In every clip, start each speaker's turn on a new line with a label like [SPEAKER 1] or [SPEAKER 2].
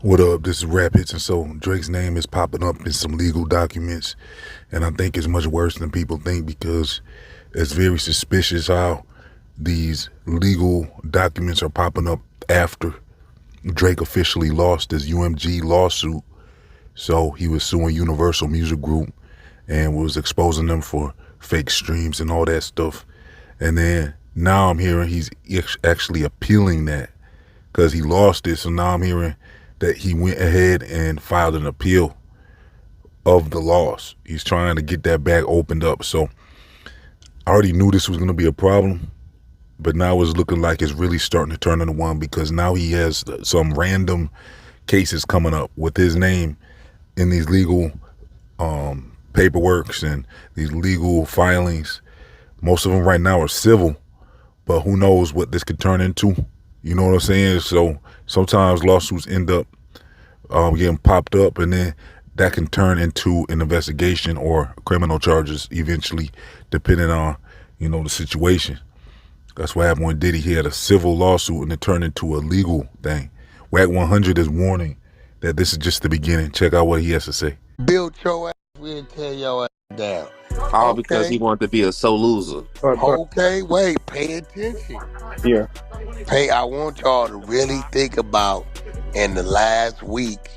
[SPEAKER 1] What up? This is Rap Hits, and so Drake's name is popping up in some legal documents, and I think it's much worse than people think because it's very suspicious how these legal documents are popping up after Drake officially lost his UMG lawsuit. So he was suing Universal Music Group and was exposing them for fake streams and all that stuff. And then now I'm hearing he's actually appealing that because he lost it. So now I'm hearing that he went ahead and filed an appeal of the loss. He's trying to get that back opened up. So I already knew this was going to be a problem, but now it's looking like it's really starting to turn into one because now he has some random cases coming up with his name in these legal paperworks and these legal filings. Most of them right now are civil, but who knows what this could turn into. You know what I'm saying? So sometimes lawsuits end up getting popped up, and then that can turn into an investigation or criminal charges eventually, depending on, the situation. That's what happened when Diddy. He had a civil lawsuit and it turned into a legal thing. Wack 100 is warning that this is just the beginning. Check out what he has to say.
[SPEAKER 2] Build your ass, we'll tear your ass down.
[SPEAKER 3] All because he wanted to be a soul loser.
[SPEAKER 2] Okay, wait, pay attention.
[SPEAKER 4] Yeah.
[SPEAKER 2] I want y'all to really think about in the last week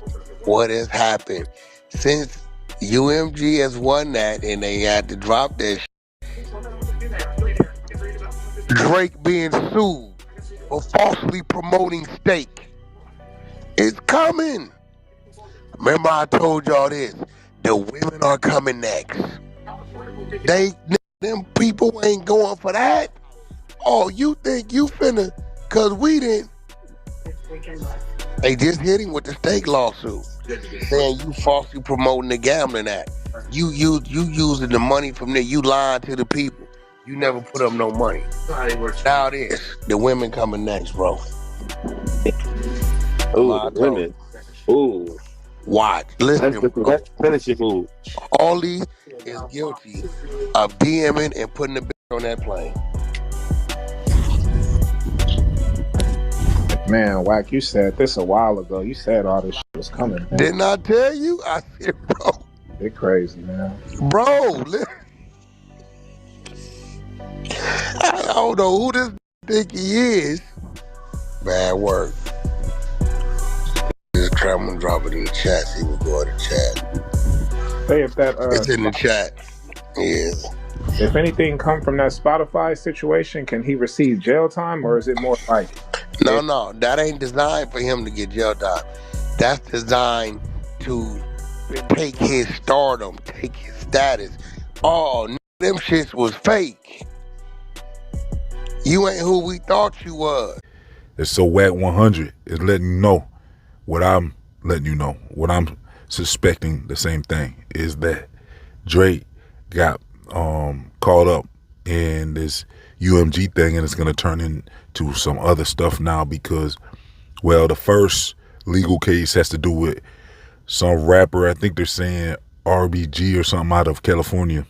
[SPEAKER 2] what has happened. Since UMG has won that and they had to drop this, Drake being sued for falsely promoting steak. It's coming. Remember I told y'all this. The women are coming next. Them people ain't going for that. Oh, you think you finna, cause we didn't. They just hit him with the steak lawsuit, saying you falsely promoting the gambling act. You using the money from there. You lying to the people. You never put up no money. Now it is. The women coming next, bro.
[SPEAKER 3] Ooh, the women. Ooh.
[SPEAKER 2] Watch. Listen, bro.
[SPEAKER 3] Finish your food.
[SPEAKER 2] All these is guilty of DMing and putting the bitch on that plane.
[SPEAKER 4] Man, Wack, you said this a while ago. You said all this shit was coming, man.
[SPEAKER 2] Didn't I tell you? I said, bro.
[SPEAKER 4] They're crazy, man.
[SPEAKER 2] Bro, I don't know who this think he is. Bad work. Just try to drop it in the chat. See what's going in the chat.
[SPEAKER 4] Hey, if that
[SPEAKER 2] it's in the chat. Yes.
[SPEAKER 4] If anything come from that Spotify situation, can he receive jail time, or is it more like?
[SPEAKER 2] No, that ain't designed for him to get jail time. That's designed to take his stardom, take his status. Oh, them shits was fake. You ain't who we thought you was.
[SPEAKER 1] And so Wack 100 is letting you know what I'm letting you know. What I'm suspecting, the same thing, is that Drake got caught up in this UMG thing, and it's going to turn into some other stuff now because, well, the first legal case has to do with some rapper. I think they're saying RBG or something out of California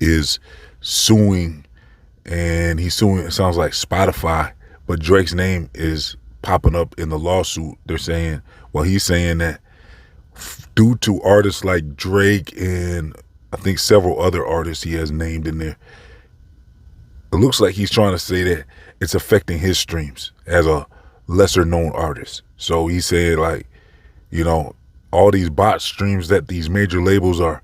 [SPEAKER 1] is suing, and he's suing, it sounds like Spotify, but Drake's name is popping up in the lawsuit. They're saying, well, he's saying that due to artists like Drake and I think several other artists he has named in there, it looks like he's trying to say that it's affecting his streams as a lesser known artist. So he's saying, like, all these bot streams that these major labels are,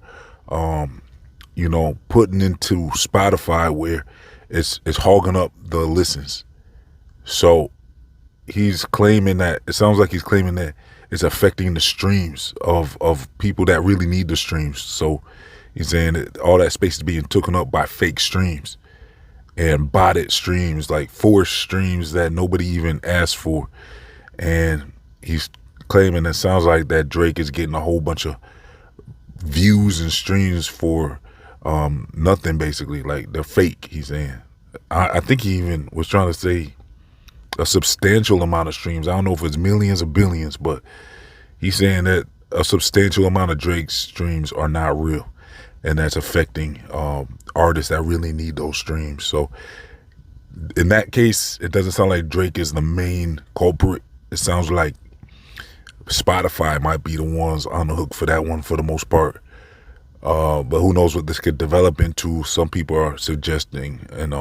[SPEAKER 1] putting into Spotify, where it's hogging up the listens. So he's claiming that, it sounds like he's claiming that it's affecting the streams of people that really need the streams. So he's saying that all that space is being taken up by fake streams and botted streams, like forced streams that nobody even asked for. And he's claiming, it sounds like, that Drake is getting a whole bunch of views and streams for nothing, basically. Like, they're fake, he's saying. I think he even was trying to say a substantial amount of streams. I don't know if it's millions or billions, but he's saying that a substantial amount of Drake's streams are not real, and that's affecting artists that really need those streams. So in that case, it doesn't sound like Drake is the main culprit. It sounds like Spotify might be the ones on the hook for that one for the most part. But who knows what this could develop into. Some people are suggesting and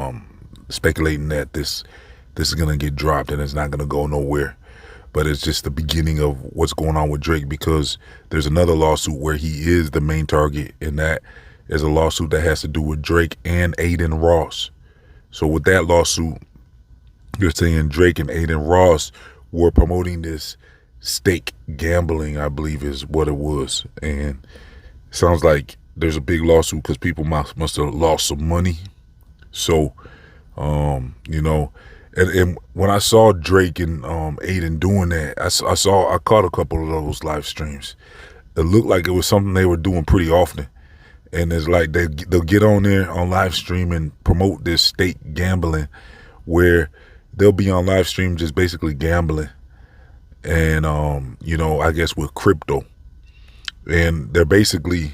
[SPEAKER 1] speculating that this is gonna get dropped and it's not gonna go nowhere. But it's just the beginning of what's going on with Drake, because there's another lawsuit where he is the main target, and that is a lawsuit that has to do with Drake and Adin Ross. So with that lawsuit, you're saying Drake and Adin Ross were promoting this stake gambling, I believe is what it was. And it sounds like there's a big lawsuit because people must have lost some money. So, you know, and when I saw Drake and Adin doing that, I caught a couple of those live streams. It looked like it was something they were doing pretty often. And it's like they'll get on there on live stream and promote this stake gambling, where they'll be on live stream just basically gambling. And, you know, I guess with crypto. And they're basically,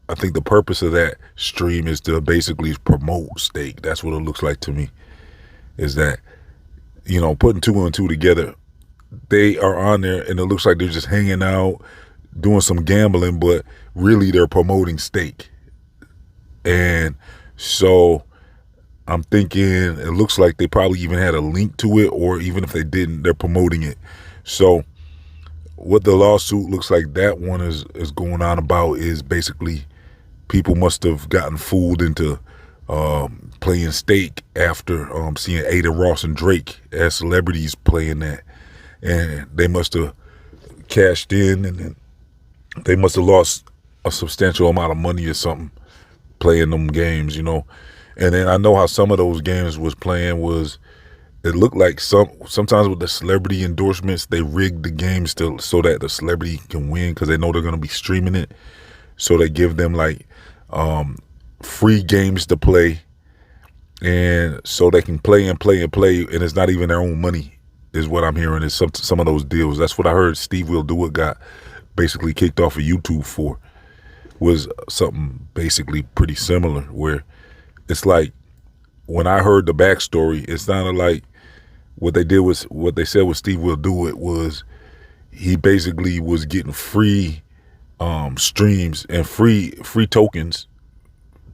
[SPEAKER 1] I think the purpose of that stream is to basically promote stake. That's what it looks like to me, is that, you know, putting 2 and 2 together, they are on there and it looks like they're just hanging out, doing some gambling, but really they're promoting stake. And so I'm thinking it looks like they probably even had a link to it, or even if they didn't, they're promoting it. So what the lawsuit looks like that one is going on about is basically people must have gotten fooled into playing stake after seeing Adin Ross and Drake as celebrities playing that, and they must have cashed in, and then they must have lost a substantial amount of money or something playing them games, you know. And then I know how some of those games was playing was, it looked like sometimes with the celebrity endorsements, they rigged the games so that the celebrity can win because they know they're going to be streaming it. So they give them like free games to play, and so they can play and play and play, and it's not even their own money, is what I'm hearing. Is some of those deals. That's what I heard Steve Will Do It got basically kicked off of YouTube for, was something basically pretty similar, where it's like, when I heard the backstory, it sounded like what they said with Steve Will Do It was he basically was getting free streams and free tokens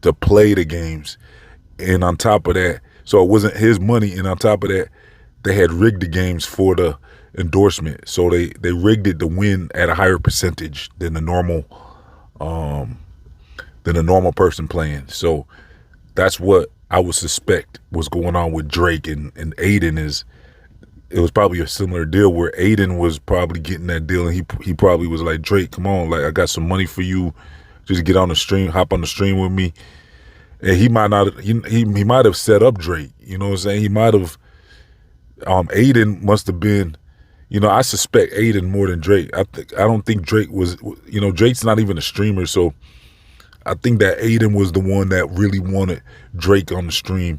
[SPEAKER 1] to play the games. And on top of that, so it wasn't his money, and on top of that, they had rigged the games for the endorsement. So they rigged it to win at a higher percentage than the normal person playing. So that's what I would suspect was going on with Drake and Adin. Is it was probably a similar deal where Adin was probably getting that deal, and he probably was like, Drake, come on, like, I got some money for you, just get on the stream, hop on the stream with me. And he might not, he might have set up Drake, you know what I'm saying? He might have, Adin must have been, you know, I suspect Adin more than Drake. I don't think Drake was, you know, Drake's not even a streamer, so I think that Adin was the one that really wanted Drake on the stream,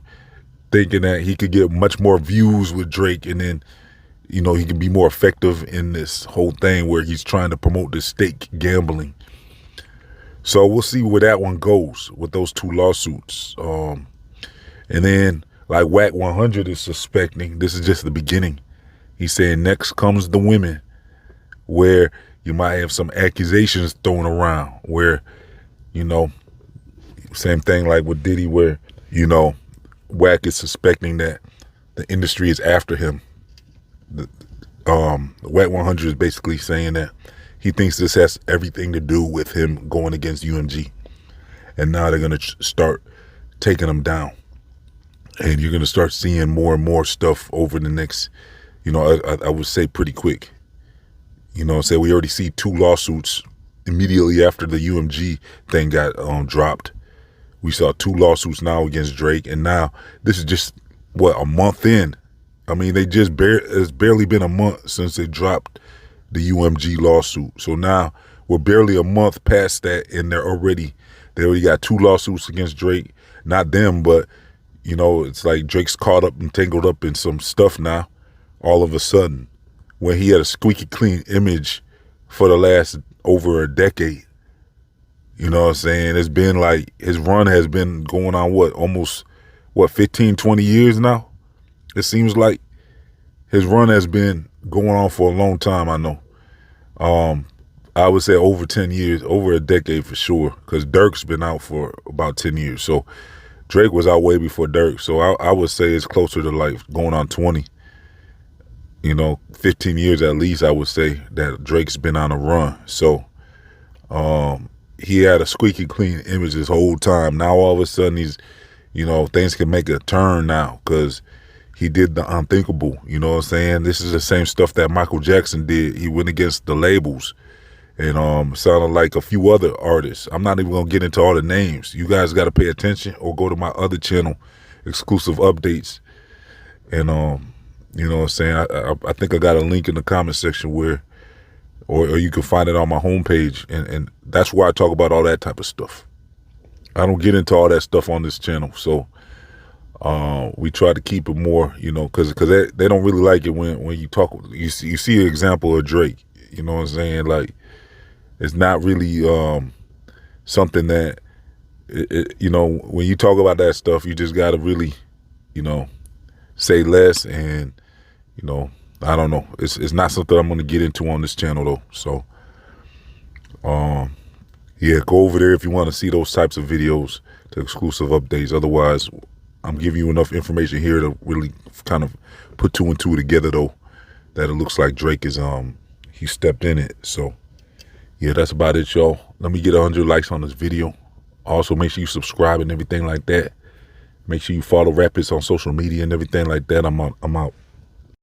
[SPEAKER 1] thinking that he could get much more views with Drake, and then, you know, he can be more effective in this whole thing where he's trying to promote this stake gambling. So we'll see where that one goes with those 2 lawsuits. And then, like Wack 100 is suspecting, this is just the beginning. He's saying next comes the women, where you might have some accusations thrown around, where, you know, same thing like with Diddy, where, you know, Wack is suspecting that the industry is after him. Wack 100 is basically saying that he thinks this has everything to do with him going against UMG. And now they're going to start taking him down. And you're going to start seeing more and more stuff over the next, you know, I would say pretty quick. You know, say we already see 2 lawsuits immediately after the UMG thing got dropped. We saw 2 lawsuits now against Drake, and now this is just, what, a month in? I mean, it's barely been a month since they dropped the UMG lawsuit. So now we're barely a month past that, and they already got 2 lawsuits against Drake. Not them, but, you know, it's like Drake's caught up and tangled up in some stuff now, all of a sudden, when he had a squeaky clean image for the last over a decade. You know what I'm saying? It's been like, his run has been going on, almost 15, 20 years now? It seems like his run has been going on for a long time, I know. I would say over 10 years, over a decade for sure, because Dirk's been out for about 10 years. So Drake was out way before Dirk. So I would say it's closer to like going on 20, 15 years at least, I would say, that Drake's been on a run. So he had a squeaky clean image this whole time. Now all of a sudden he's, things can make a turn now because he did the unthinkable. You know what I'm saying? This is the same stuff that Michael Jackson did. He went against the labels and sounded like a few other artists. I'm not even going to get into all the names. You guys got to pay attention or go to my other channel, Exclusive Updates. And, you know what I'm saying? I think I got a link in the comment section where, or you can find it on my homepage. And that's where I talk about all that type of stuff. I don't get into all that stuff on this channel. So we try to keep it more, because they don't really like it when you talk. You see an example of Drake. You know what I'm saying? Like, it's not really something that, when you talk about that stuff, you just got to really, say less. And, I don't know. It's not something I'm going to get into on this channel, though. So, yeah, go over there if you want to see those types of videos, to Exclusive Updates. Otherwise, I'm giving you enough information here to really kind of put two and two together, though, that it looks like Drake is, he stepped in it. So, yeah, that's about it, y'all. Let me get 100 likes on this video. Also, make sure you subscribe and everything like that. Make sure you follow Rap HITZ on social media and everything like that. I'm out.